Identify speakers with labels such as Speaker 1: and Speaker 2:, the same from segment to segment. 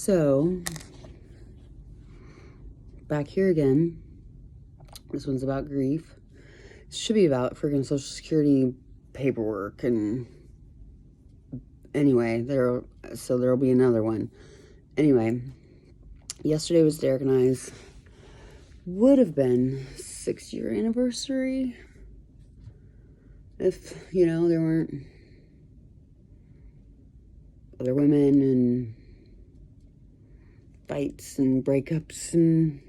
Speaker 1: So, back here again. This one's about grief. It should be about freaking Social Security paperwork. And anyway, there'll be another one. Anyway, yesterday was Derek and I's would have been 6-year anniversary if, there weren't other women and fights and breakups. And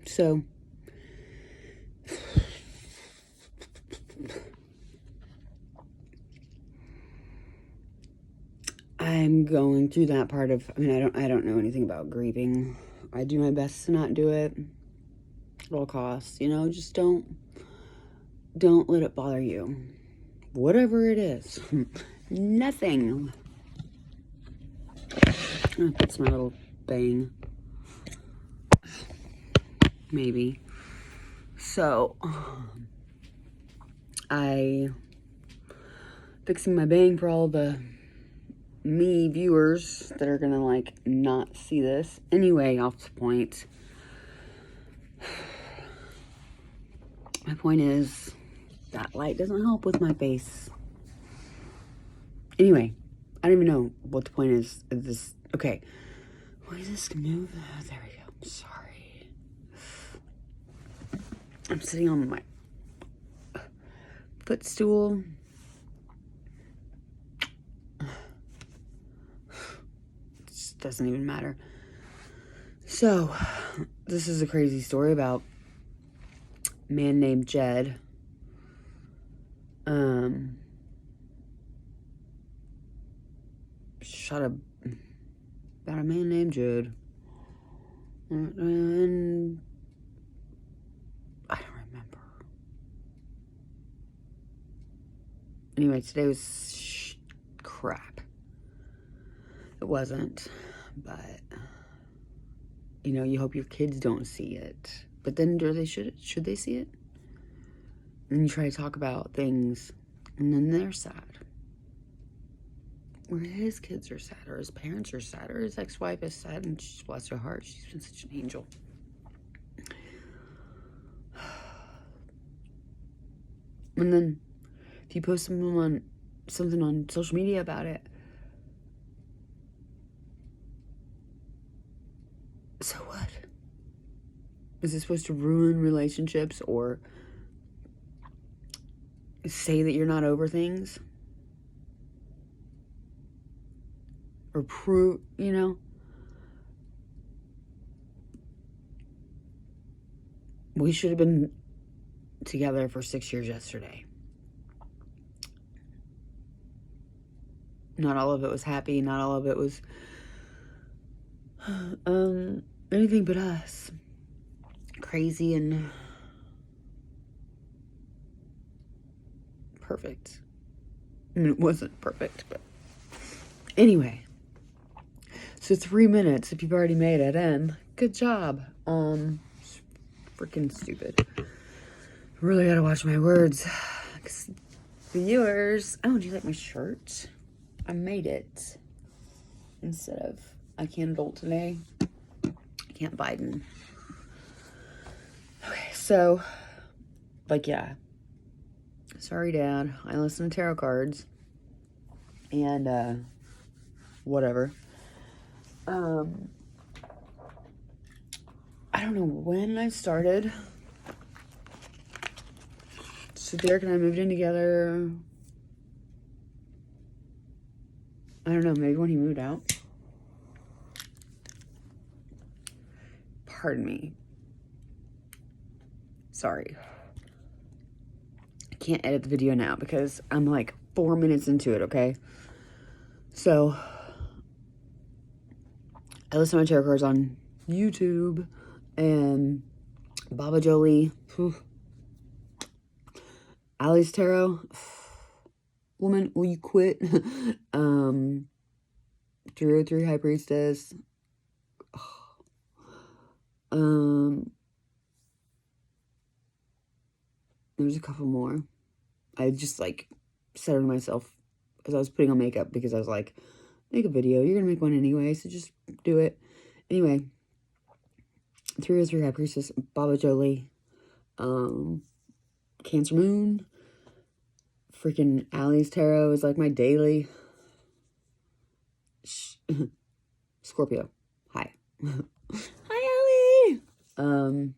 Speaker 1: so I'm going through that part of, I don't know anything about grieving. I do my best to not do it at all costs, just don't let it bother you. Whatever it is. Nothing. Oh, that's my little bang. Maybe. So, I fixing my bang for all the me viewers that are gonna not see this. Anyway, off the point. My point is that light doesn't help with my face. Anyway, I don't even know what the point is of this. Okay. Why is this move? Oh, there we go. I'm sorry. I'm sitting on my footstool. Doesn't even matter. So, this is a crazy story about a man named Jed. About a man named Jed. And I don't remember. Anyway, today was crap. It wasn't, but you hope your kids don't see it. But then should they see it? And you try to talk about things, and then they're sad. Or his kids are sad, or his parents are sad, or his ex-wife is sad, and she's, bless her heart, she's been such an angel. And then if you post something on social media about it, so what? Is it supposed to ruin relationships or say that you're not over things? Or prove, we should have been together for 6 years yesterday. Not all of it was happy. Not all of it was anything but us. Crazy and perfect. It wasn't perfect, but anyway. So 3 minutes, if you've already made it in, good job. Freaking stupid. Really gotta watch my words. Viewers, oh, do you like my shirt? I made it. Instead of, I can't adult today. I can't Biden. Okay, so, yeah. Sorry, Dad. I listen to tarot cards. And, whatever. I don't know when I started. So Derek and I moved in together. I don't know, maybe when he moved out. Pardon me. Sorry. I can't edit the video now because I'm 4 minutes into it, okay? So, I listen to my tarot cards on YouTube and Baba Jolie. Ali's Tarot. Woman, will you quit? 303 High Priestess. There's a couple more. I just said to myself as I was putting on makeup because I was like, make a video. You're gonna make one anyway, so just do it. Anyway, 303 High Priestess, Baba Jolie, Cancer Moon, freaking Allie's Tarot is like my daily. Scorpio, hi. Hi, Allie!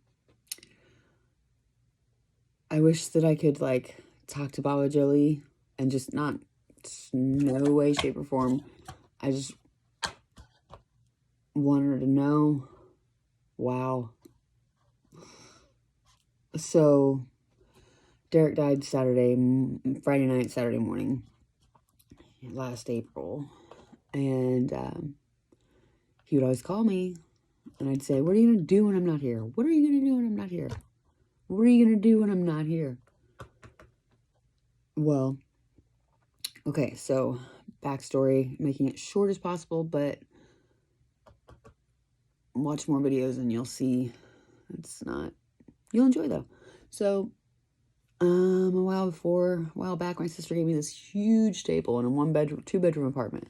Speaker 1: I wish that I could, like, talk to Baba Jolie and just not, no way, shape, or form. I just want her to know. Wow. So, Derek died Friday night, Saturday morning, last April. And he would always call me, and I'd say, what are you going to do when I'm not here? What are you going to do when I'm not here? What are you going to do when I'm not here? Well, okay, so backstory, making it short as possible, but watch more videos and you'll see it's not, you'll enjoy though. So, a while back, my sister gave me this huge table in a 2-bedroom apartment.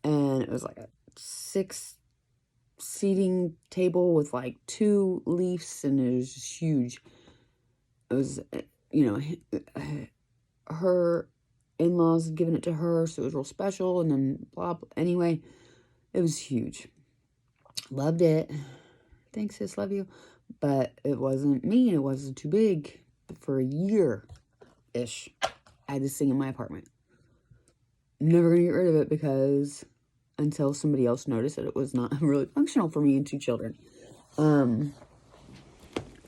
Speaker 1: And it was like a 6 seating table with like 2 leaves, and it was just huge. It was, her in-laws had given it to her, so it was real special, and then blah, blah. Anyway, it was huge. Loved it. Thanks, sis, love you. But it wasn't me, and it wasn't too big. But for a year-ish, I had this thing in my apartment. Never gonna get rid of it because until somebody else noticed that it was not really functional for me and 2 children.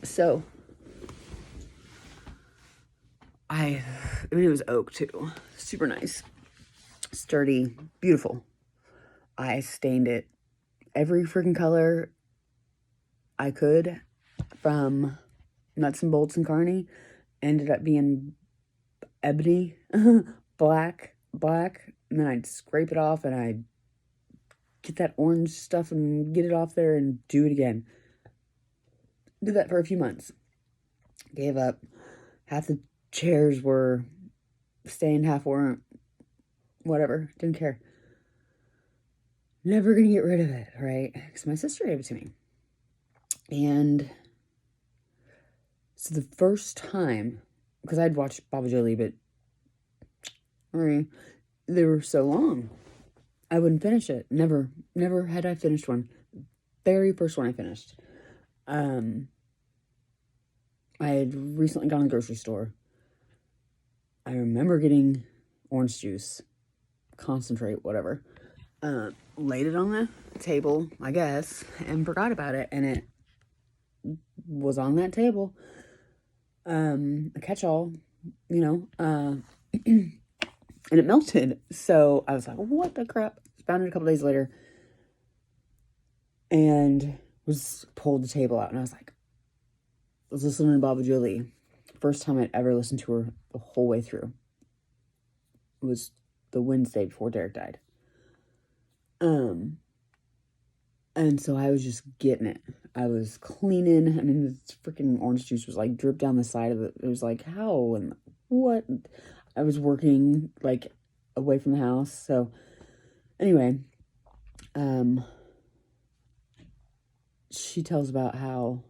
Speaker 1: So I mean, it was oak too. Super nice. Sturdy. Beautiful. I stained it every freaking color I could, from nuts and bolts and carney. Ended up being ebony, black, and then I'd scrape it off and I'd get that orange stuff and get it off there and do it again. Did that for a few months. Gave up. Half the chairs were stained, half weren't. Whatever. Didn't care. Never gonna get rid of it, right? Because my sister gave it to me. And so the first time, because I'd watched Baba Jolie, but they were so long, I wouldn't finish it. Never had I finished one. Very first one I finished. I had recently gone to the grocery store. I remember getting orange juice, concentrate, whatever. Laid it on the table, I guess, and forgot about it. And it was on that table. A catch-all, and it melted. So I was like, what the crap? Found it a couple days later. And pulled the table out. And I was like, I was listening to Baba Jolie. First time I'd ever listened to her the whole way through. It was the Wednesday before Derek died. And so I was just getting it. I was cleaning. I mean, this freaking orange juice was like dripped down the side of it. It was like, how and what? I was working like away from the house. So anyway, she tells about how,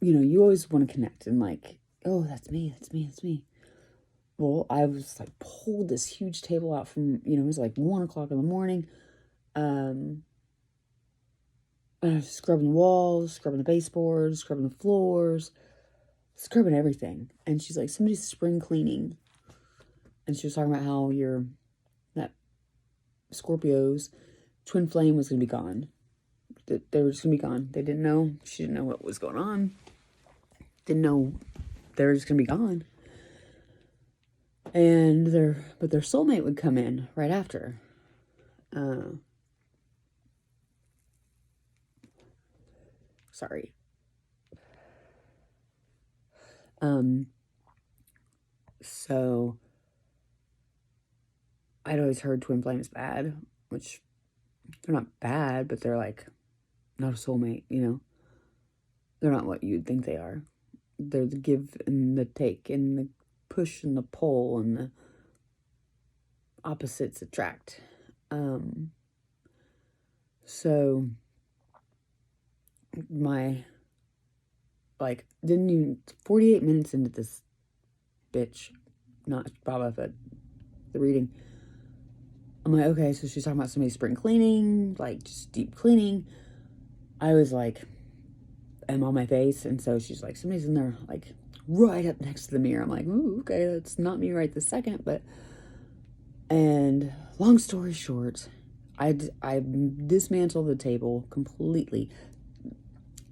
Speaker 1: you always want to connect and like, oh, that's me. Well, I was like, pulled this huge table out from, it was like 1 o'clock in the morning. And I was scrubbing the walls, scrubbing the baseboards, scrubbing the floors, scrubbing everything. And she's like, somebody's spring cleaning. And she was talking about how that Scorpio's twin flame was going to be gone. They were just going to be gone. They didn't know. She didn't know what was going on. Didn't know they were just going to be gone. And their soulmate would come in right after. Sorry. So I'd always heard twin flames bad, which they're not bad, but they're like not a soulmate, They're not what you'd think they are. They're the give and the take and the push and the pull and the opposites attract. So didn't even 48 minutes into this bitch, not Baba, but the reading, I'm like, okay, so she's talking about somebody's spring cleaning, like just deep cleaning. I was like, I'm on my face, and so she's like, somebody's in there, like right up next to the mirror. I'm like, ooh, okay, that's not me right this second, but, and long story short, I dismantled the table completely,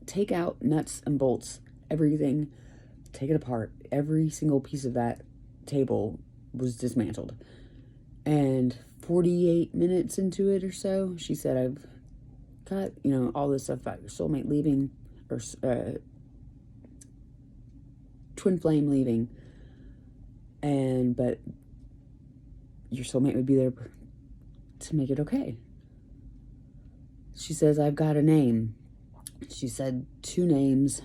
Speaker 1: take out nuts and bolts, everything, take it apart. Every single piece of that table was dismantled. And 48 minutes into it or so, she said, I've got, all this stuff about your soulmate leaving, or twin flame leaving, but your soulmate would be there to make it okay. She says, I've got a name. She said 2 names,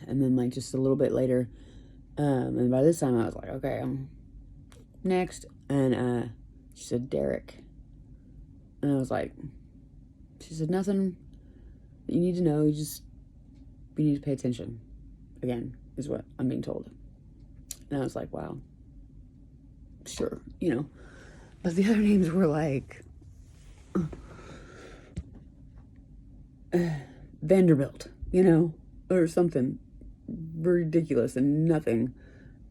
Speaker 1: and then like just a little bit later, and by this time I was like, okay, I'm next. And she said Derek, and I was like, she said, nothing that you need to know, you need to pay attention again, is what I'm being told. And I was like, wow, sure, but the other names were like Vanderbilt, or something ridiculous and nothing.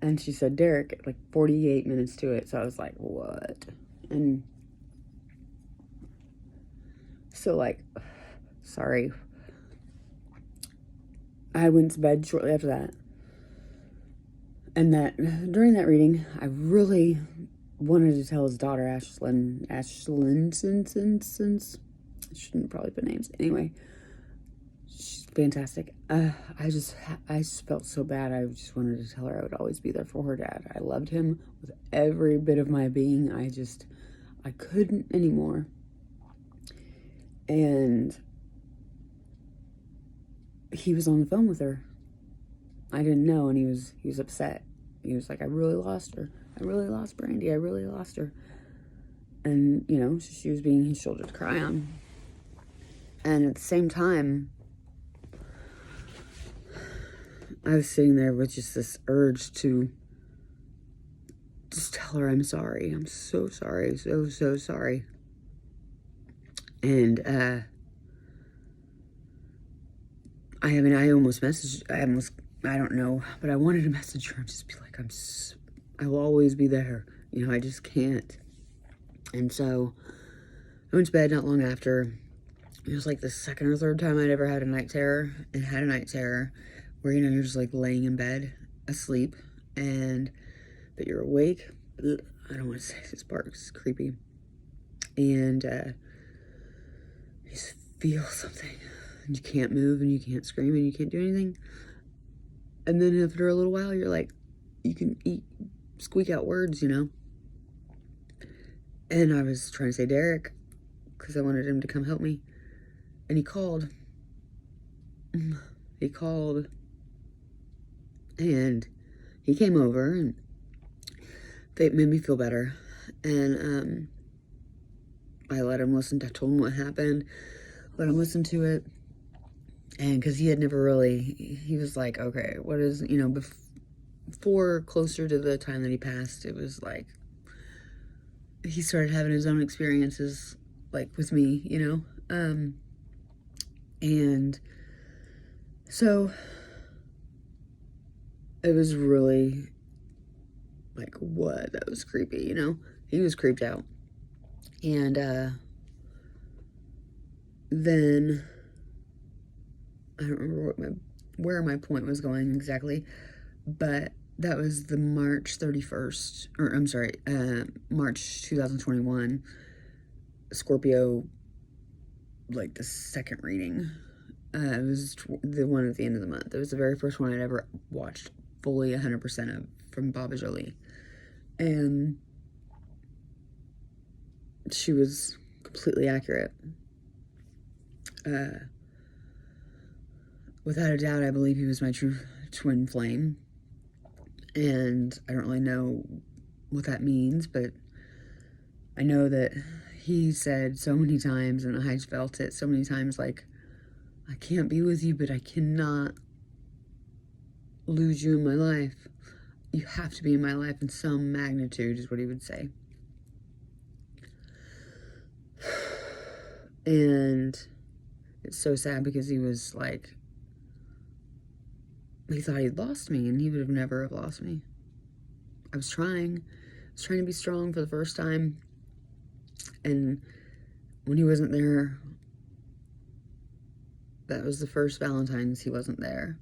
Speaker 1: And she said Derek, like 48 minutes to it. So I was like, what? And so, like, sorry. I went to bed shortly after that. And during that reading, I really wanted to tell his daughter, Ashlyn, shouldn't probably put names. Anyway, she's fantastic. I just felt so bad. I just wanted to tell her I would always be there for her dad. I loved him with every bit of my being. I couldn't anymore. And he was on the phone with her. I didn't know, and he was upset. He was like, I really lost her. I really lost Brandy. I really lost her. And, she was being his shoulder to cry on. And at the same time, I was sitting there with just this urge to just tell her I'm sorry. I'm so sorry. So, so sorry. And, I almost messaged, I don't know, but I wanted to message her and just be like, I will always be there. I just can't. And so I went to bed not long after. It was like the second or third time I'd ever had a night terror, and had a night terror where, you're just like laying in bed asleep, but you're awake. Ugh, I don't want to say this part because it's creepy. And you just feel something, and you can't move, and you can't scream, and you can't do anything. And then after a little while, you're like, you can squeak out words, And I was trying to say Derek, because I wanted him to come help me. And he called. And he came over, and they made me feel better. And I let him listen. I told him what happened. Let him listen to it. And because he had never really, he was like, okay, what is, before, closer to the time that he passed, it was like, he started having his own experiences, like with me, and so it was really like, what? That was creepy, He was creeped out. And then I don't remember where my point was going exactly, but that was the March 31st, or I'm sorry, March 2021, Scorpio, like the second reading. It was the one at the end of the month. It was the very first one I'd ever watched fully 100% of, from Baba Jolie. And she was completely accurate. Without a doubt, I believe he was my true twin flame. And I don't really know what that means, but I know that he said so many times, and I felt it so many times, like, I can't be with you, but I cannot lose you in my life. You have to be in my life in some magnitude, is what he would say. And it's so sad because he was like, he thought he'd lost me, and he would have never have lost me. I was trying to be strong for the first time, and when he wasn't there, that was the first Valentine's he wasn't there.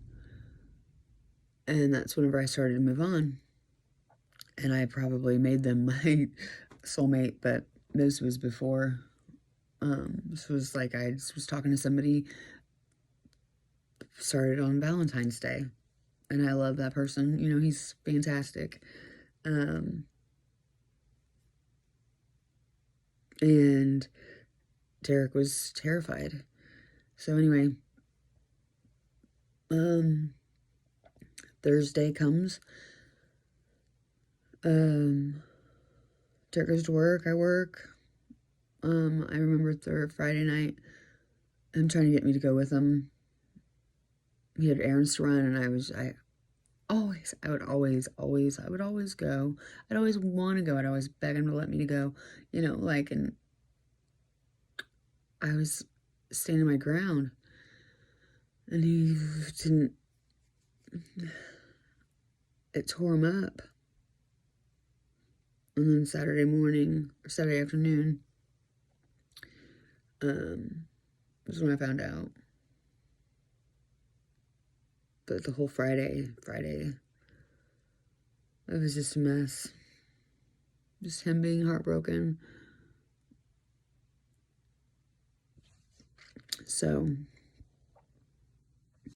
Speaker 1: And that's whenever I started to move on. And I probably made them my soulmate, but this was before. This was like I just was talking to somebody, started on Valentine's Day. And I love that person. You know, he's fantastic. And Derek was terrified. So anyway, Thursday comes. Derek goes to work. I work. I remember Friday night, him trying to get me to go with him. He had errands to run, and I would always go. I'd always want to go. I'd always beg him to let me to go, you know, like, and I was standing my ground, and he didn't. It tore him up. And then Saturday afternoon, was when I found out. But the whole Friday, it was just a mess. Just him being heartbroken. So